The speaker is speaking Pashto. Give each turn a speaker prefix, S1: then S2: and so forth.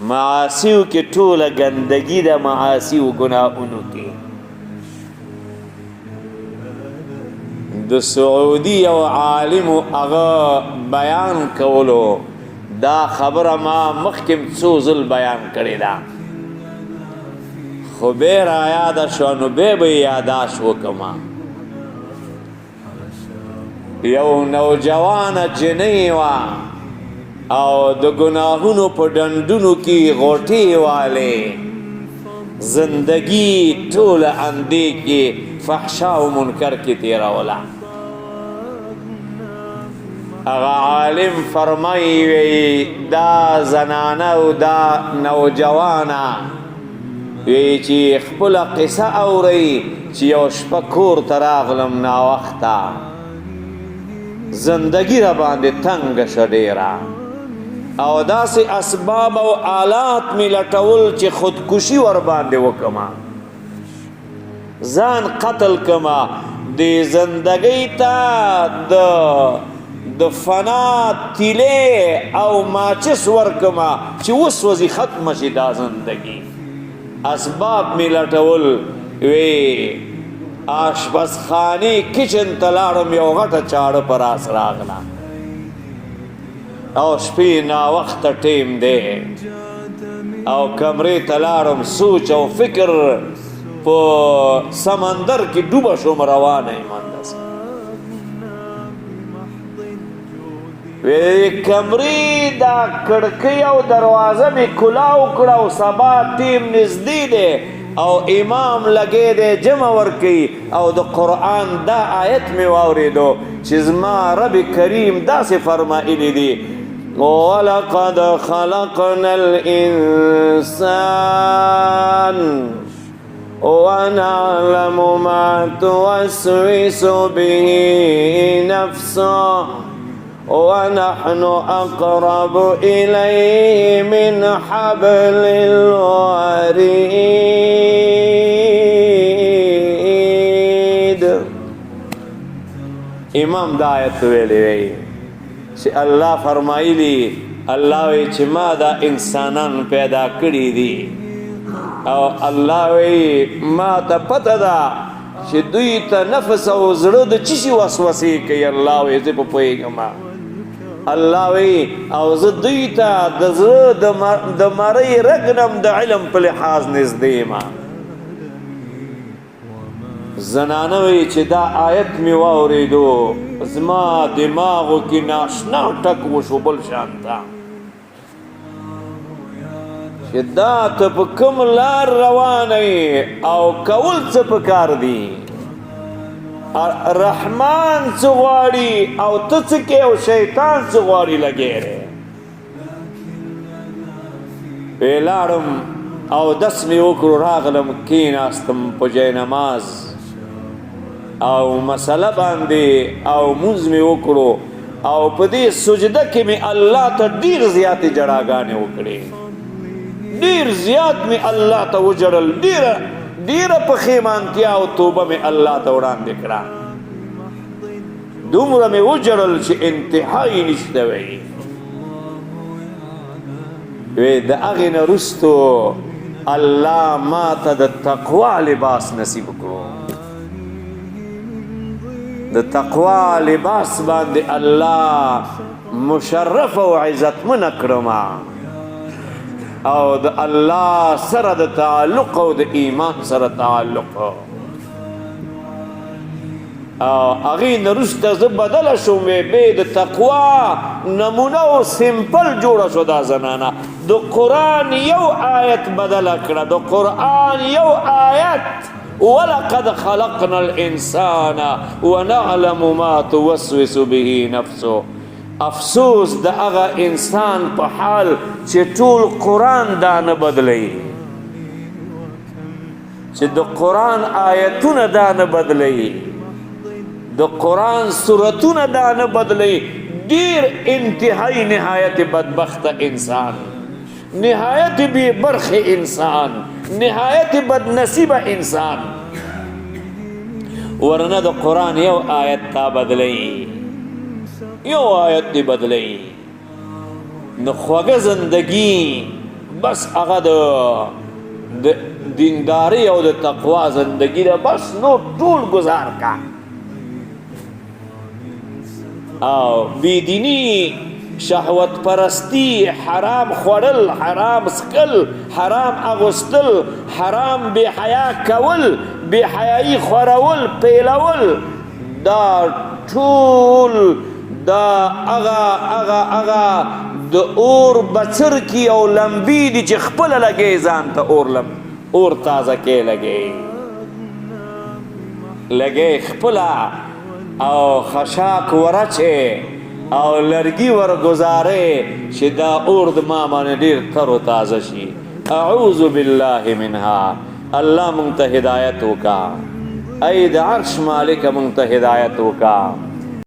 S1: معاسیو کې ټوله ګندګي د معاسیو ګناهونو کې. د سعودي یو عالم هغه بیان کولو دا خبره ما مخکې څو ځل بیان کړې ده، خو بیا رایاده شوه نو بیا به یې یاداشت وکړمه. یو نوجوانه جنۍ وه او د ګناهونو په ډنډونو کې غوټې والې، زندگی ټوله اندې کې فحشا و منکر کې تېروله. هغه عالم فرمایي وی دا زنانه او دا نوجوانه وی چې خپله قصه اورئ چې یو شپه کور ته راغلم ناوخته، زندگی را باندې تنګه شه ډېره، او داسې اسباب او آلات می لټول چې خودکشي ور باندې وکما، ځان قتل کما، د زندګۍ ته د فنا تیلې او ماچس ورکما چې وسوځي ختمه شي دا زندګي. اسباب می لټول، وی آشپزخانې کچن ته لاړم، یو غټه چاړه په راس راغله او شپې ناوخته ټیم دی او کمرې ته لاړم، سوچ او فکر په سمندر کې ډوبه شوم، روانه یم همداسې. وی کمرې دا کړکۍ او دروازه مې کلاو کړه او سبا ټیم نږدې دی او امام لګې دی جمع ورکوي او د قرآن دا آیت مې واورېدو چې زما رب کریم داسې فرمایلی دی وَلَقَدْ خَلَقْنَا الْإِنسَانَ وَنَعْلَمُ مَا تُوَسْوِسُ بِهِ نَفْسُهُ وَنَحْنُ أَقْرَبُ إِلَيْهِ مِنْ حَبْلِ الْوَرِيدِ. امام دا آیت ویلی وی چې الله فرمایلی، الله وی چې ما دا انسانان پیدا کړي دي او الله وی ما ته پته ده چې دوی ته نفس او زړه د څه شي وسوسې کوي. الله وی زه په پوهېږم، الله وی او زه دوی ته د زړه د مرۍ رګنم د علم په لحاظ نږدې یم. زنانه وی چې دا آیت مې واورېدو زما دماغو کې ناشنا ټک وشو بل شان ته چې دا ته په کوم لار روانه یې او کول څه پکار دي، رحمان څه غواړي او ته څه کې او شیطان څه غواړي لګېری. ولاړم او دس مې وکړو، راغلم کېناستم په جای نماز او مسله باندې او مونځ مې وکړو او په دې سجده کې مې الله ته ډېر زیاتې جړاګانې وکړې، ډېر زیات مې الله ته وجړل، ډېره پښیمانتیا او توبه مې الله ته وړاندې کړه، دومره مې وجړل چې انتهایی نشته وی. وی د هغې نه وروستو الله ما ته د تقوا لباس نصیب کړو، د تقوا لباس باندې الله مشرف او عزتمنه کړم او د الله سره د تعلق او د ایمان سره تعلق او هغې نه وروسته زه بدله شوم، بې د تقوا نمونه او سمپل جوړه شو دا زنانه. د قرآن یو آیت بدله کړه، د قرآن یو آیت وَلَقَدْ خَلَقْنَا الْإِنسَانَ وَنَعْلَمُ مَا تُوَسْوِسُ بِهِ نَفْسُهُ. افسوس د هغه انسان په حال چې ټول قرآن دا نه بدلوي، چې د قرآن آیتونه دا نه بدلوي، د قرآن سورتونه دا نه بدلوي. ډېر انتهایی نهایت بدبخت انسان، نهایت بی برخ انسان، نهایت بدنصیب انسان، ورنه د قرآن یو آیت تا بدلی، یو آیت دی بدلی، نو خوږه زندگی بس هغه د دینداری او د تقوا زندگی ده، بس نو ټول گزار کا. او بیدینی، شهوت پرستی، حرام خوړل، حرام سکل، حرام اغوستل، حرام بے حیا کول، بے حیائی خورول، پیلول، دا ټول دا اغا د اور بچر کی او لمبی دی چې خپل لګي ځان ته اور تازه کې لګي خپل او خشاک ورچه او لرګي ورګزاره چې دا اور د ما باندې ډیر تر او تازه شي. اعوذ بالله منها. الله مونږ ته هدایت وکا، ای د عرش مالک مونږ ته هدایت وکا.